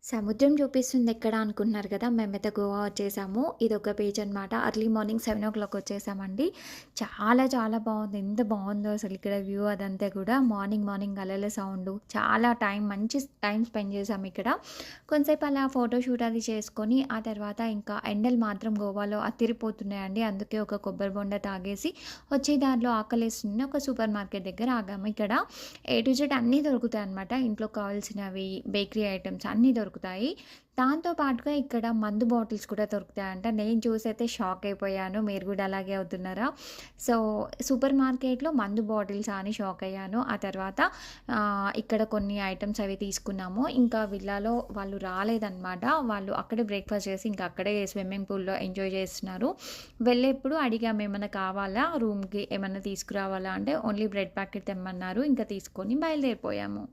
సముద్రం చూపిస్తుంది ఎక్కడ అనుకుంటున్నారు కదా! మేమైతే గోవా వచ్చేసాము. ఇదొక బీచ్ అనమాట. ఎర్లీ మార్నింగ్ 7:00 వచ్చేసామండి. చాలా చాలా బావుంది. ఎంత బావుందో అసలు ఇక్కడ వ్యూ అదంతా కూడా. మార్నింగ్ అలల సౌండు. చాలా మంచి టైమ్ స్పెండ్ చేశాము ఇక్కడ. కొంతసేపు అలా ఫోటోషూట్ అది చేసుకొని, ఆ తర్వాత ఇంకా ఎండలు మాత్రం గోవాలో అదిరిపోతున్నాయండి. అందుకే ఒక కొబ్బరి బొండ తాగేసి వచ్చే దారిలో ఆకలేస్తుందని ఒక సూపర్ మార్కెట్ దగ్గర ఆగాము. ఇక్కడ ఏ టు జెడ్ అన్నీ దొరుకుతాయన్నమాట. ఇంట్లో కావాల్సినవి బేకరీ ఐటెమ్స్ అన్నీ దొరుకుతాయి. దాంతో పాటుగా ఇక్కడ మందు బాటిల్స్ కూడా దొరుకుతాయంట. నేను చూసైతే షాక్ అయిపోయాను. మీరు కూడా అలాగే అవుతున్నారా? సో, సూపర్ మార్కెట్‌లో మందు బాటిల్సా అని షాక్ అయ్యాను. ఆ తర్వాత ఇక్కడ కొన్ని ఐటెమ్స్ అవి తీసుకున్నాము. ఇంకా విల్లాలో వాళ్ళు రాలేదనమాట. వాళ్ళు అక్కడే బ్రేక్‌ఫాస్ట్ చేసి ఇంకా అక్కడే స్విమ్మింగ్ పూల్‌లో ఎంజాయ్ చేస్తున్నారు. వెళ్ళేప్పుడు అడిగాము ఏమన్నా కావాలా? రూమ్‌కి ఏమన్నా తీసుకురావాలా అంటే ఓన్లీ బ్రెడ్ ప్యాకెట్ తెమ్మన్నారు. ఇంకా తీసుకొని బయలుదేరిపోయాము.